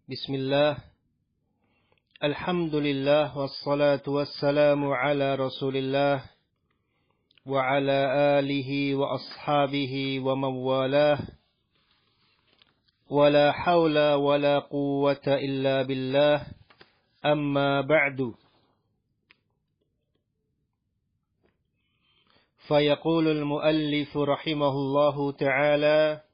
Bismillah, alhamdulillah, wassalatu wassalamu ala rasulillah, wa ala alihi wa ashabihi wa mawalah, wa la hawla wa la quwwata illa billah, amma ba'du. Fayaqulu al-muallif rahimahullahu ta'ala,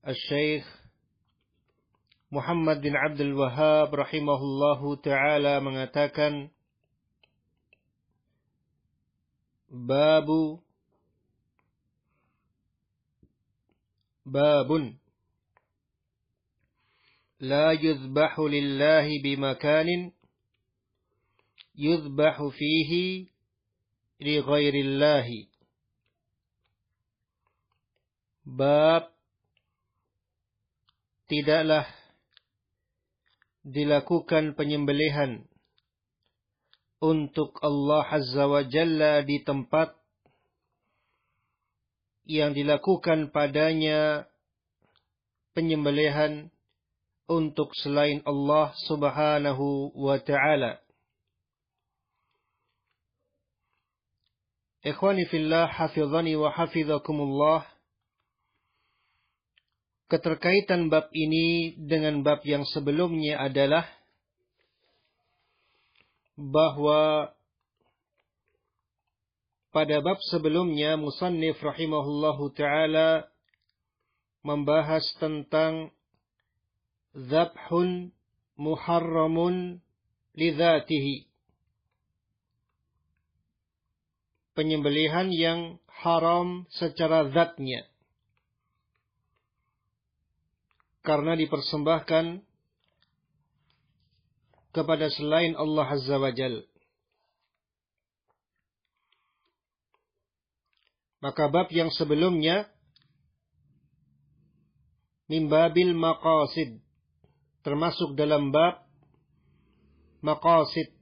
Al-Syeikh Muhammad bin Abdul Wahhab rahimahullahu ta'ala mengatakan, Babun La yuzbahu lillahi bimakanin yuzbahu fihi li ghairillahi. Bab tidaklah dilakukan penyembelihan untuk Allah Azza wa Jalla di tempat yang dilakukan padanya penyembelihan untuk selain Allah Subhanahu wa Ta'ala. Ikhwani fillah, hafizani wa hafizakumullah. Keterkaitan bab ini dengan bab yang sebelumnya adalah bahwa pada bab sebelumnya musannif rahimahullahu ta'ala membahas tentang dzabhun muharramun lidzatihi, penyembelihan yang haram secara zatnya karena dipersembahkan kepada selain Allah Azza wa Jalla. Maka bab yang sebelumnya min babil maqasid, termasuk dalam bab maqasid,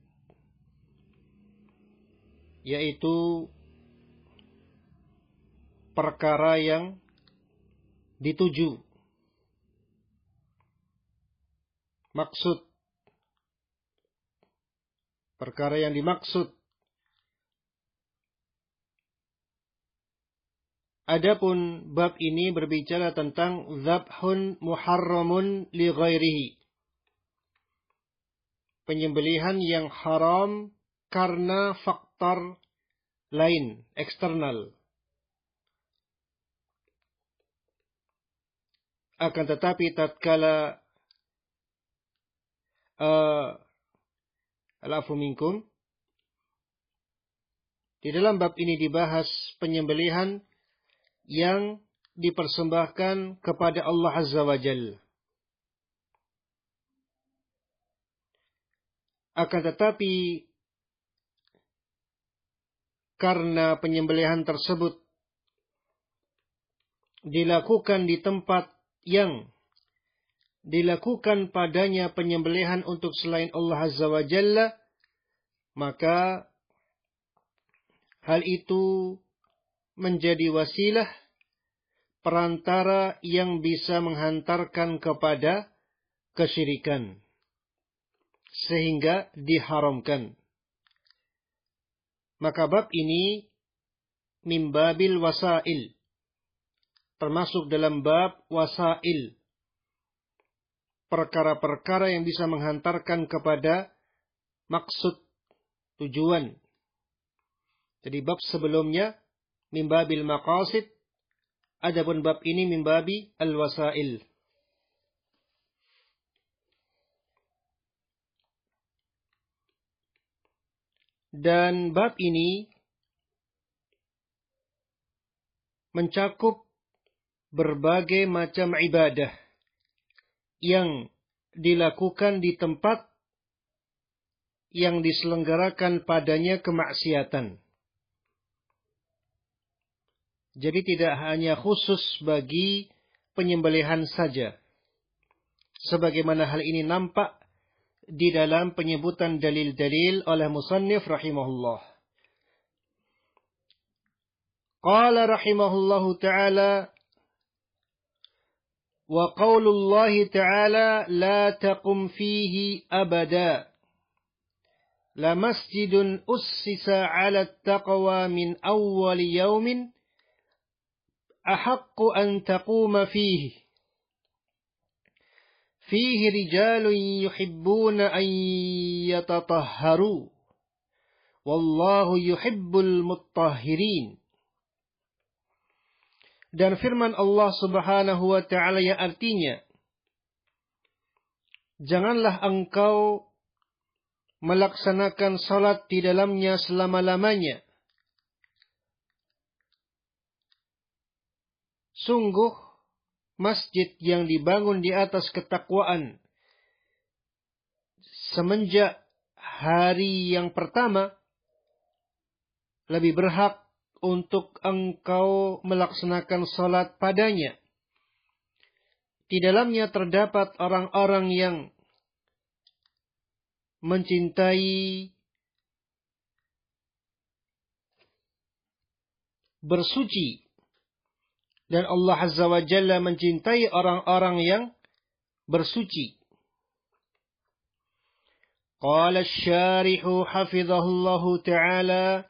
yaitu perkara yang dituju, maksud, perkara yang dimaksud. Adapun bab ini berbicara tentang dzabhun muharramun li ghairihi, penyembelihan yang haram karena faktor lain, eksternal. Akan tetapi tatkala al-afu minkum, di dalam bab ini dibahas penyembelihan yang dipersembahkan kepada Allah Azza wa Jalla. Akan tetapi karena penyembelihan tersebut dilakukan di tempat yang dilakukan padanya penyembelihan untuk selain Allah Azza wa Jalla, maka hal itu menjadi wasilah perantara yang bisa menghantarkan kepada kesyirikan, sehingga diharamkan. Maka bab ini min babil wasail, termasuk dalam bab wasail, perkara-perkara yang bisa menghantarkan kepada maksud, tujuan. Jadi bab sebelumnya min babil maqasid, adapun bab ini min babi al-wasail. Dan bab ini mencakup berbagai macam ibadah yang dilakukan di tempat yang diselenggarakan padanya kemaksiatan. Jadi tidak hanya khusus bagi penyembelihan saja, sebagaimana hal ini nampak di dalam penyebutan dalil-dalil oleh musannif rahimahullah. Qala rahimahullahu ta'ala Wa qaulullahi ta'ala la taqum fihi abada. La masjidun ussisa 'ala at-taqwa min awwali yawmin ahaqqu an taquma fihi. Fihi rijalun yuhibbuna an yatatahharu. Wallahu yuhibbul muttahhirin. Dan firman Allah Subhanahu wa ta'ala yang artinya, janganlah engkau melaksanakan salat di dalamnya selama-lamanya. Sungguh, masjid yang dibangun di atas ketakwaan semenjak hari yang pertama lebih berhak untuk engkau melaksanakan salat padanya. Di dalamnya terdapat orang-orang yang mencintai bersuci. Dan Allah Azza wa Jalla mencintai orang-orang yang bersuci. Qala asy-syarihu hafizahullahu ta'ala,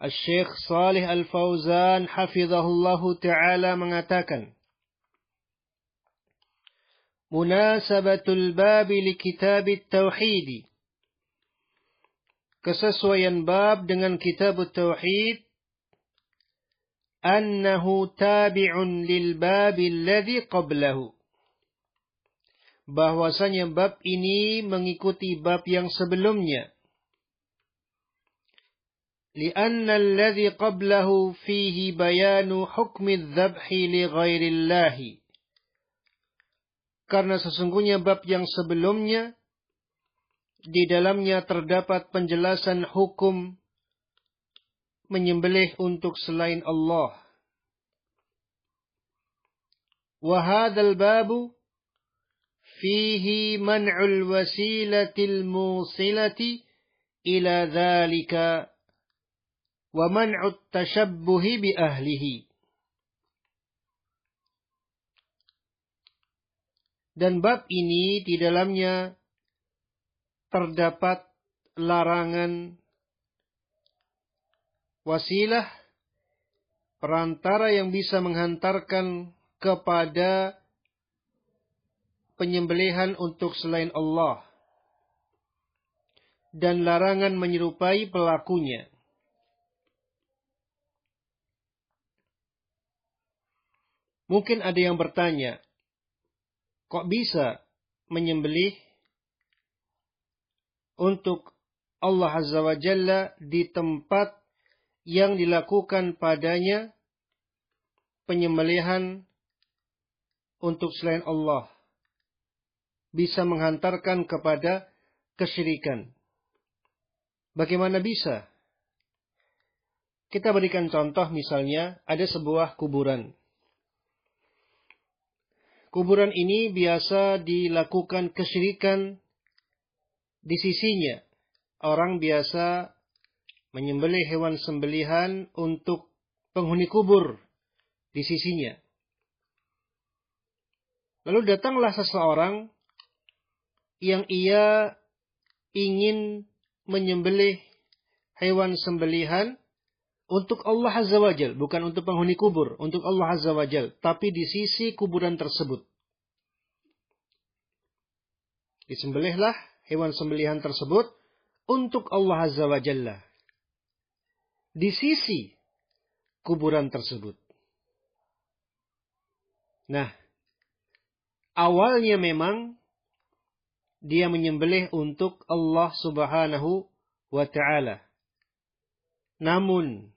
Asy-Syaikh Shalih Al-Fauzan hafizahullahu ta'ala mengatakan, Munasabatul babi li kitabit tauhid. Kesesuaian bab dengan kitab tauhid, annahu tabi'un lil babi alladhi qablahu. Bahwasanya bab ini mengikuti bab yang sebelumnya. لأن الذي قبله فيه بيان حكم الذبح لغير الله. Karena sesungguhnya bab yang sebelumnya di dalamnya terdapat penjelasan hukum menyembelih untuk selain Allah. Wa hadzal babu fihi man'ul wasilatil musilati ila dzalika wa man'ut tashabbuhi bi ahlihi. Dan bab ini di dalamnya terdapat larangan wasilah, perantara yang bisa menghantarkan kepada penyembelihan untuk selain Allah, dan larangan menyerupai pelakunya. Mungkin ada yang bertanya, kok bisa menyembelih untuk Allah Azza wa Jalla di tempat yang dilakukan padanya penyembelihan untuk selain Allah? Bisa menghantarkan kepada kesyirikan. Bagaimana bisa? Kita berikan contoh, misalnya ada sebuah kuburan. Kuburan ini biasa dilakukan kesyirikan di sisinya. Orang biasa menyembelih hewan sembelihan untuk penghuni kubur di sisinya. Lalu datanglah seseorang yang ia ingin menyembelih hewan sembelihan untuk Allah Azza wa Jal, bukan untuk penghuni kubur, untuk Allah Azza wa Jal, tapi di sisi kuburan tersebut. Disembelihlah hewan sembelihan tersebut untuk Allah Azza wa Jalla di sisi kuburan tersebut. Nah, awalnya memang dia menyembelih untuk Allah Subhanahu wa Ta'ala. Namun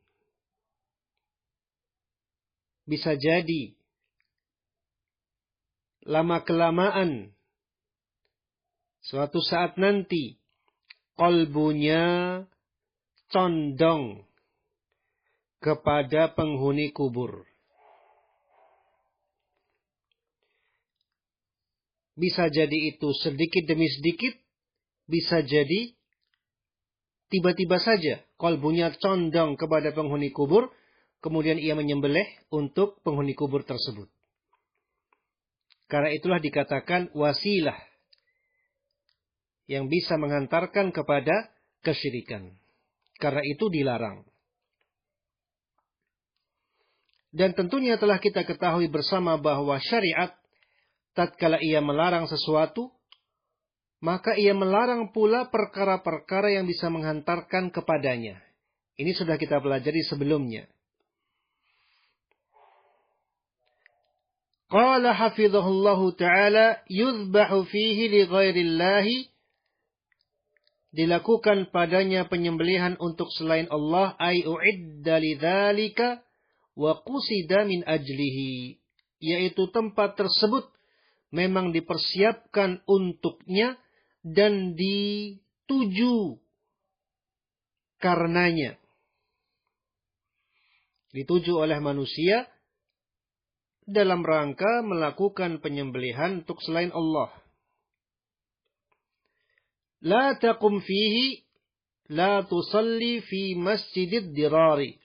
bisa jadi lama-kelamaan suatu saat nanti qalbunya condong kepada penghuni kubur. Bisa jadi itu sedikit demi sedikit, bisa jadi tiba-tiba saja qalbunya condong kepada penghuni kubur, kemudian ia menyembelih untuk penghuni kubur tersebut. Karena itulah dikatakan wasilah yang bisa menghantarkan kepada kesyirikan. Karena itu dilarang. Dan tentunya telah kita ketahui bersama bahwa syariat tatkala ia melarang sesuatu, maka ia melarang pula perkara-perkara yang bisa menghantarkan kepadanya. Ini sudah kita pelajari sebelumnya. Qala hafizahullahu ta'ala yuzbahu fihi li ghairillahi, dilakukan padanya penyembelihan untuk selain Allah, ay u'idda lidzalika wa qusida min ajlihi, yaitu tempat tersebut memang dipersiapkan untuknya dan dituju karenanya. Dituju oleh manusia dalam rangka melakukan penyembelihan untuk selain Allah. La taqum fihi, la tusalli fi masjidid dirari.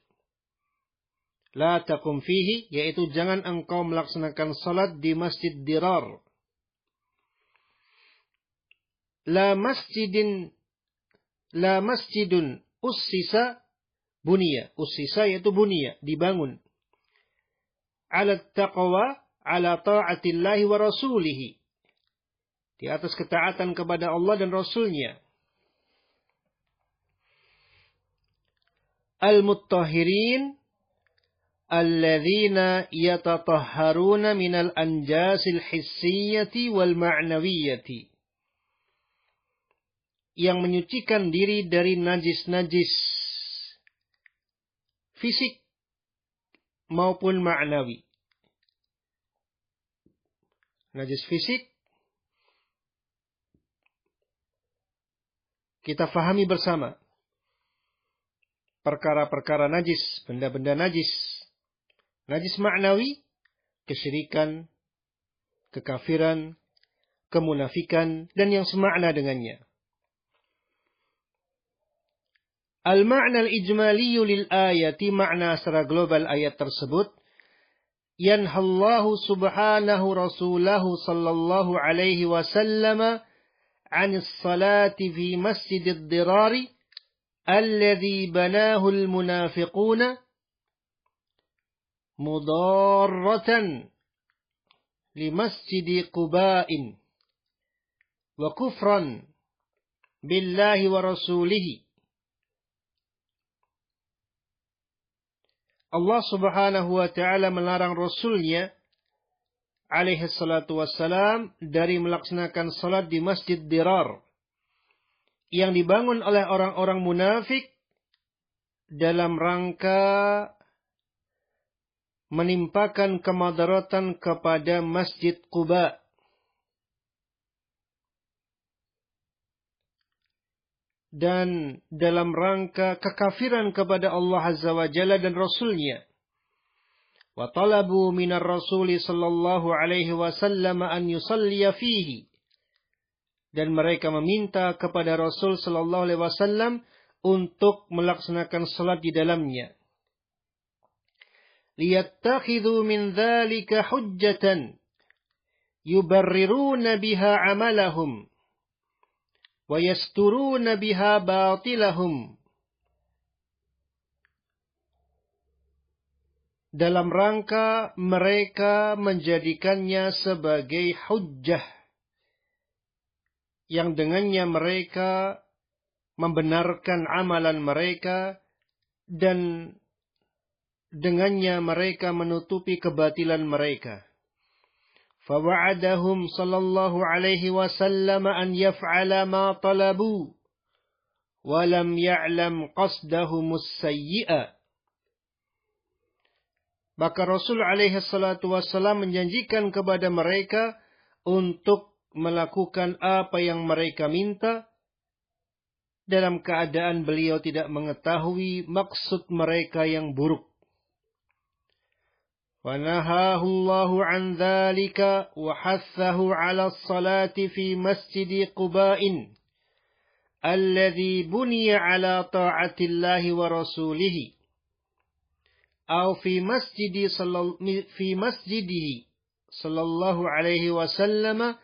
La taqum fihi, yaitu jangan engkau melaksanakan salat di masjid dirar. La masjidun ussisa bunia. Ussisa yaitu bunia, dibangun. Ala taqwa, ala ta'atillahi wa rasulihi. Di atas ketaatan kepada Allah dan Rasulnya. Al-muttahirin alladzina yatatahharuna minal anjasil hissiyyati wal ma'nawiyyati, yang menyucikan diri dari najis-najis fisik maupun ma'nawi. Najis fisik kita fahami bersama. Perkara-perkara najis, benda-benda najis. Najis ma'nawi, kesyirikan, kekafiran, kemunafikan, dan yang semakna dengannya. Al-ma'na al-ijmaliyu lil ayati, makna secara global ayat tersebut, yanhallahu subhanahu rasulahu sallallahu alaihi wasallam anis salati fi masjidid dirari alladhi banahu al-munafiquna mudarratan li masjidi Quba'in wa kufran billahi wa rasulihi. Allah subhanahu wa ta'ala melarang Rasulnya alaihi salatu wassalam dari melaksanakan salat di masjid Dirar yang dibangun oleh orang-orang munafik dalam rangka menimpakan kemadaratan kepada Masjid Quba. Dan dalam rangka kekafiran kepada Allah Azza wa Jalla dan Rasulnya. Wa talabu minar Rasuli sallallahu alaihi wasallam an yusalliya fihi. Dan mereka meminta kepada Rasul sallallahu alaihi wasallam untuk melaksanakan salat di dalamnya. Liyattakhidhu min dhalika hujjatan yubarriruna biha amalahum wa yasturuna biha batilahum. Dalam rangka mereka menjadikannya sebagai hujjah yang dengannya mereka membenarkan amalan mereka dan dengannya mereka menutupi kebatilan mereka. Fawa'adahum sallallahu alaihi wasallam an yaf'ala ma talabu wa lam ya'lam qasdahumus sayyi'a. Maka Rasul alaihi salatu wasallam menjanjikan kepada mereka untuk melakukan apa yang mereka minta dalam keadaan beliau tidak mengetahui maksud mereka yang buruk. ونهاه الله عن ذلك وحثه على الصلاة في مسجد قباء الذي بني على طاعة الله ورسوله أو في مسجده sallallahu alaihi wasallam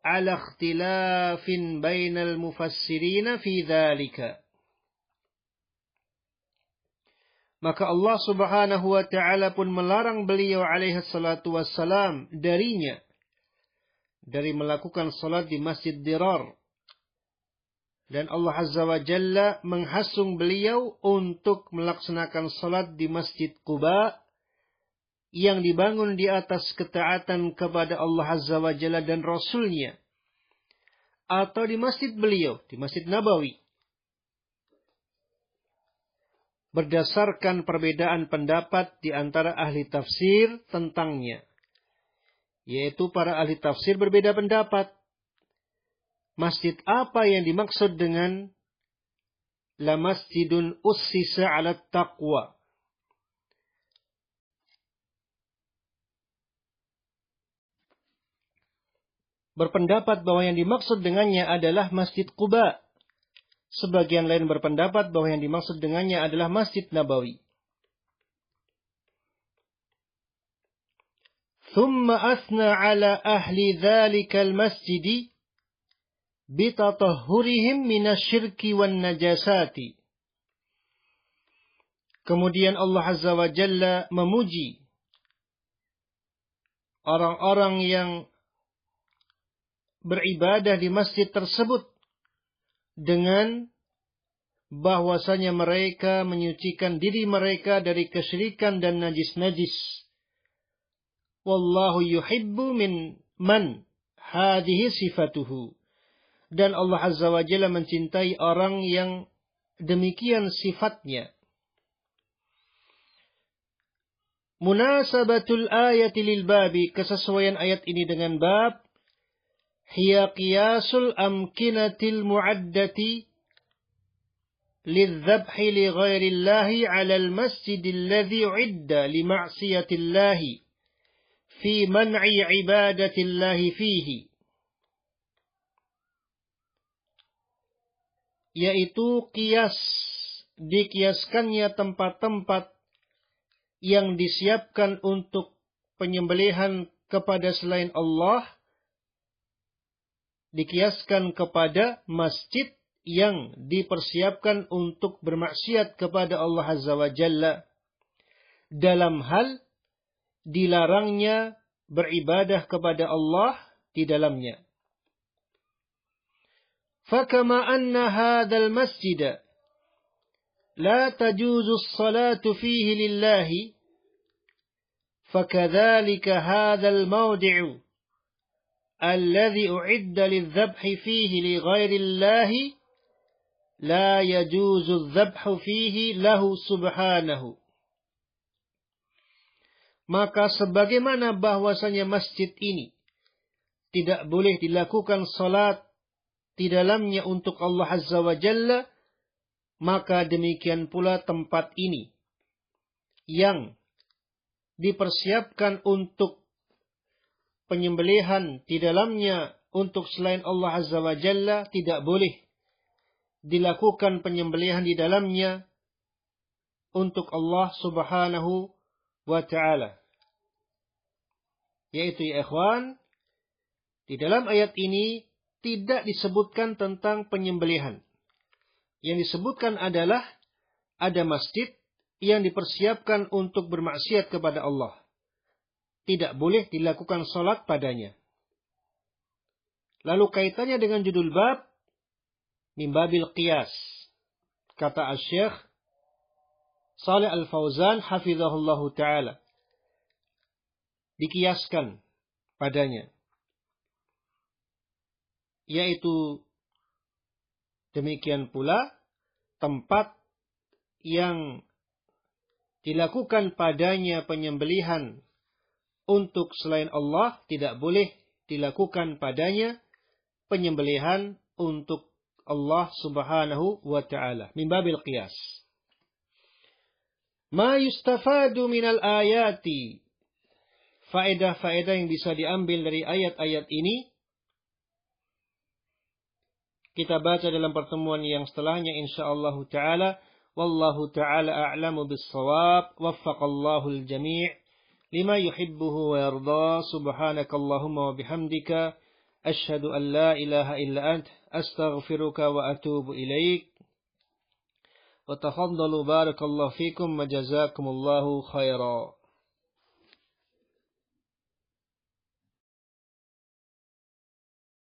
ala ikhtilafin bainal mufassirin fi dzalika. Maka Allah Subhanahu wa taala pun melarang beliau alaihi salatu wassalam dari melakukan salat di Masjid Dirar. Dan Allah Azza wa Jalla menghasung beliau untuk melaksanakan salat di Masjid Quba yang dibangun di atas ketaatan kepada Allah Azza wa Jalla dan Rasulnya. Atau di masjid beliau, di Masjid Nabawi. Berdasarkan perbedaan pendapat di antara ahli tafsir tentangnya. Yaitu para ahli tafsir berbeda pendapat. Masjid apa yang dimaksud dengan la masjidun ussisa ala taqwa. Berpendapat bahwa yang dimaksud dengannya adalah Masjid Quba. Sebagian lain berpendapat bahwa yang dimaksud dengannya adalah Masjid Nabawi. Thumma asna ala ahli dhalikal masjidi bitatahhurihim minasyirki wan najasati. Kemudian Allah Azza wa Jalla memuji orang-orang yang beribadah di masjid tersebut dengan bahwasanya mereka menyucikan diri mereka dari kesyirikan dan najis-najis. Wallahu yuhibbu man hadhihi sifatuhu. Dan Allah Azza wa Jalla mencintai orang yang demikian sifatnya. Munasabatul ayati lil babi, kesesuaian ayat ini dengan bab hiya qiyasul amkinatil mu'addati lidzabhi li ghairillahi 'alal masjidil ladzi 'idda li ma'siyatillahi fi man'i ibadatillahi fihi. Yaitu qiyas, dikiaskannya tempat-tempat yang disiapkan untuk penyembelihan kepada selain Allah, dikiaskan kepada masjid yang dipersiapkan untuk bermaksiat kepada Allah Azza wa Jalla dalam hal dilarangnya beribadah kepada Allah di dalamnya. Fakama anna hadzal masjid la tajuzu as-salatu fihi lillahi fakadzalika hadzal mawdi'u الذي أعد للذبح فيه لغير الله لا يجوز الذبح فيه له سبحانه. Maka sebagaimana bahwasanya masjid ini tidak boleh dilakukan salat di dalamnya untuk Allah Azza wa Jalla, maka demikian pula tempat ini yang dipersiapkan untuk penyembelihan di dalamnya untuk selain Allah Azza wa Jalla, tidak boleh dilakukan penyembelihan di dalamnya untuk Allah Subhanahu wa ta'ala. Yaitu ya ikhwan, di dalam ayat ini tidak disebutkan tentang penyembelihan. Yang disebutkan adalah ada masjid yang dipersiapkan untuk bermaksiat kepada Allah. Tidak boleh dilakukan salat padanya. Lalu kaitannya dengan judul bab min babil qiyas. Kata Asy-Syaikh Shalih Al-Fauzan hafizahullahu taala. Dikiaskan padanya. Yaitu demikian pula tempat yang dilakukan padanya penyembelihan untuk selain Allah, tidak boleh dilakukan padanya penyembelihan untuk Allah Subhanahu wa ta'ala. Min babil qiyas. Ma yustafadu minal ayati. Faedah-faedah yang bisa diambil dari ayat-ayat ini, kita baca dalam pertemuan yang setelahnya insyaallah ta'ala. Wallahu ta'ala a'lamu bis-shawab. Waffaqallahu al-jami'. lima yuhibbuhu wa yarda. Subhanakallahumma wa bihamdika asyhadu an la ilaha illa ant astaghfiruka wa atubu ilaik. Wa tafaddalu barakallahu fikum wa jazakumullahu khaira.